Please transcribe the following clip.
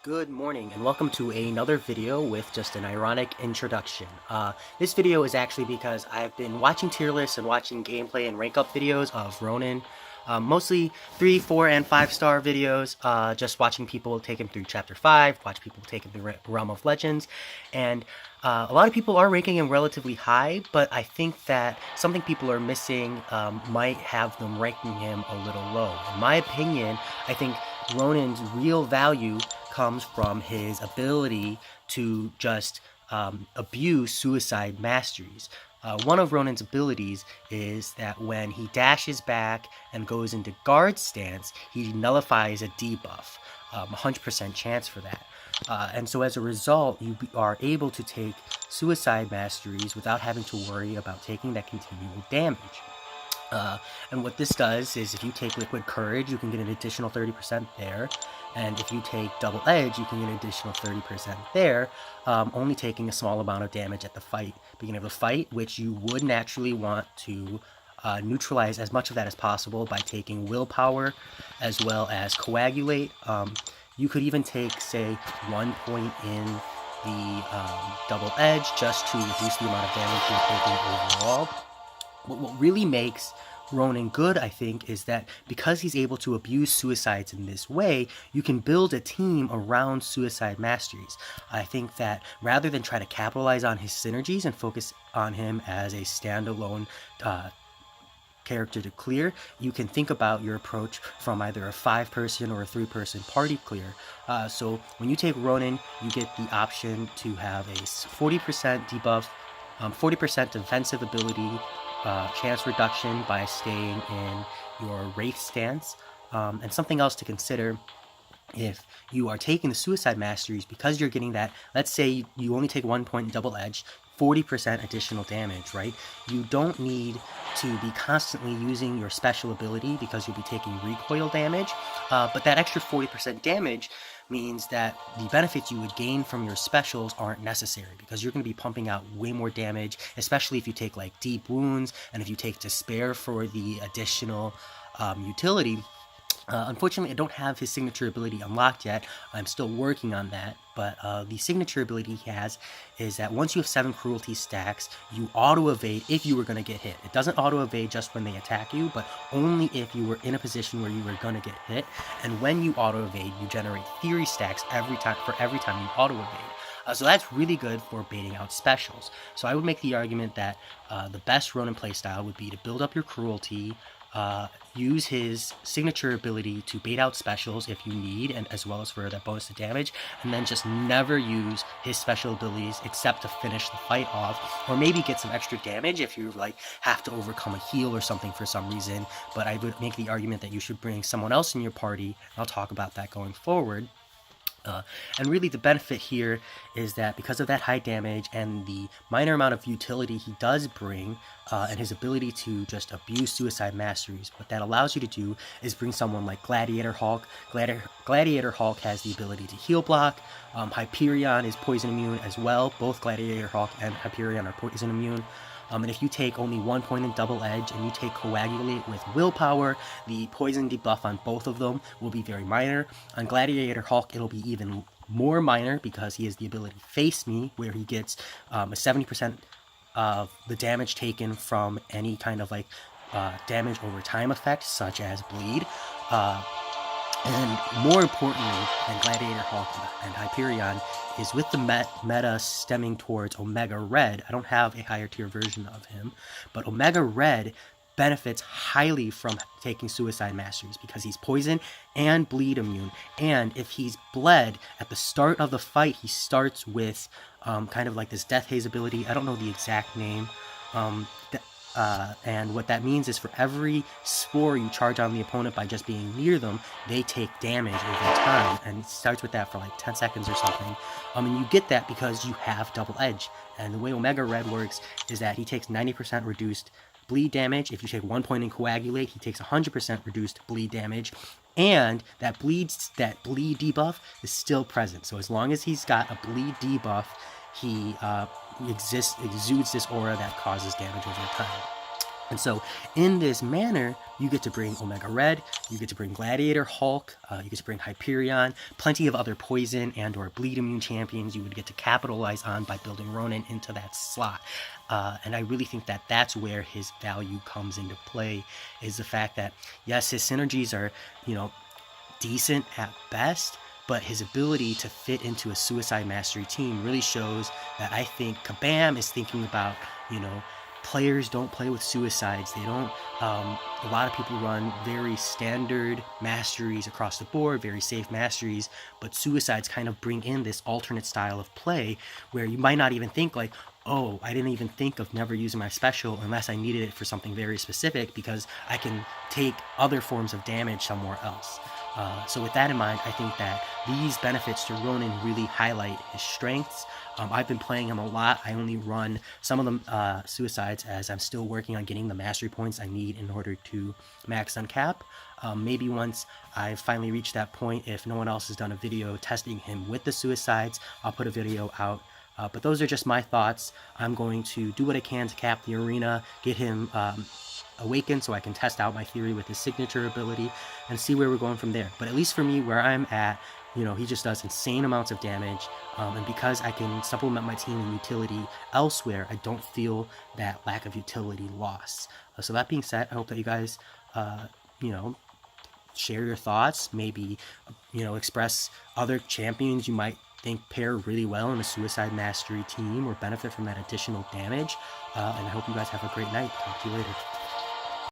Good morning and welcome to another video with just an ironic introduction. This video is actually because I've been watching tier lists and watching gameplay and rank up videos of Ronin. Mostly 3, 4, and 5-star videos, just watching people take him through Chapter 5, watch people take him through Realm of Legends, and a lot of people are ranking him relatively high, but I think that something people are missing might have them ranking him a little low. In my opinion, I think Ronin's real value comes from his ability to just abuse suicide masteries. One of Ronin's abilities is that when he dashes back and goes into guard stance, he nullifies a debuff. 100% chance for that. And so as a result, you are able to take suicide masteries without having to worry about taking that continual damage. And what this does is if you take Liquid Courage, you can get an additional 30% there. And if you take Double Edge, you can get an additional 30% there, only taking a small amount of damage at the beginning of the fight, which you would naturally want to neutralize as much of that as possible by taking Willpower as well as Coagulate. You could even take, say, 1 point in the Double Edge just to reduce the amount of damage you're taking overall. But what really makes Ronin good, I think, is that because he's able to abuse suicides in this way, you can build a team around suicide masteries. I think that rather than try to capitalize on his synergies and focus on him as a standalone character to clear, you can think about your approach from either a 5-person or a 3-person party clear. So when you take Ronin, you get the option to have a 40% debuff, 40% defensive ability, chance reduction by staying in your Wraith stance, and something else to consider if you are taking the Suicide Masteries, because you're getting that, let's say you only take 1 point in Double Edge, 40% additional damage, right? You don't need to be constantly using your special ability because you'll be taking recoil damage, but that extra 40% damage means that the benefits you would gain from your specials aren't necessary because you're going to be pumping out way more damage, especially if you take like Deep Wounds and if you take Despair for the additional utility. Unfortunately, I don't have his signature ability unlocked yet. I'm still working on that, but the signature ability he has is that once you have 7 cruelty stacks, you auto-evade if you were going to get hit. It doesn't auto-evade just when they attack you, but only if you were in a position where you were going to get hit. And when you auto-evade, you generate theory stacks every time you auto-evade. So that's really good for baiting out specials. So I would make the argument that the best Ronin playstyle would be to build up your cruelty, use his signature ability to bait out specials if you need, and as well as for that bonus to damage, and then just never use his special abilities except to finish the fight off, or maybe get some extra damage if you like have to overcome a heal or something for some reason. But I would make the argument that you should bring someone else in your party, and I'll talk about that going forward. And really the benefit here is that because of that high damage and the minor amount of utility he does bring, and his ability to just abuse suicide masteries, what that allows you to do is bring someone like Gladiator Hulk. Gladiator Hulk has the ability to heal block. Hyperion is poison immune as well. Both Gladiator Hulk and Hyperion are poison immune. And if you take only 1 point in Double Edge and you take Coagulate with Willpower, the poison debuff on both of them will be very minor. On Gladiator Hulk, it'll be even more minor because he has the ability Face Me, where he gets a 70% of the damage taken from any kind of like damage over time effect, such as Bleed. And more importantly than Gladiator Hulk and Hyperion is with the meta stemming towards Omega Red. I don't have a higher tier version of him, but Omega Red benefits highly from taking Suicide Masteries because he's poison and bleed immune. And if he's bled at the start of the fight, he starts with kind of like this Death Haze ability. I don't know the exact name. And what that means is for every spore you charge on the opponent by just being near them, they take damage over time, and it starts with that for like 10 seconds or something. And you get that because you have Double Edge. And the way Omega Red works is that he takes 90% reduced bleed damage. If you take 1 point in Coagulate, he takes 100% reduced bleed damage. And that bleed debuff is still present. So as long as he's got a bleed debuff, he exudes this aura that causes damage over time. And so in this manner, you get to bring Omega Red, you get to bring Gladiator Hulk, you get to bring Hyperion, plenty of other poison and or bleed immune champions you would get to capitalize on by building Ronin into that slot. And I really think that that's where his value comes into play, is the fact that, yes, his synergies are, decent at best, but his ability to fit into a Suicide Mastery team really shows that I think Kabam is thinking about, players don't play with suicides. They don't, a lot of people run very standard masteries across the board, very safe masteries, but suicides kind of bring in this alternate style of play where you might not even think like, oh, I didn't even think of never using my special unless I needed it for something very specific, because I can take other forms of damage somewhere else. So with that in mind, I think that these benefits to Ronin really highlight his strengths. I've been playing him a lot. I only run some of the suicides as I'm still working on getting the mastery points I need in order to max uncap. Maybe once I've finally reached that point, if no one else has done a video testing him with the suicides, I'll put a video out. But those are just my thoughts. I'm going to do what I can to cap the arena, get him awakened so I can test out my theory with his signature ability and see where we're going from there. But at least for me, where I'm at, he just does insane amounts of damage, and because I can supplement my team in utility elsewhere, I don't feel that lack of utility loss. So that being said, I hope that you guys share your thoughts, maybe express other champions you might think pair really well in a Suicide Mastery team or benefit from that additional damage, and I hope you guys have a great night. Talk to you later.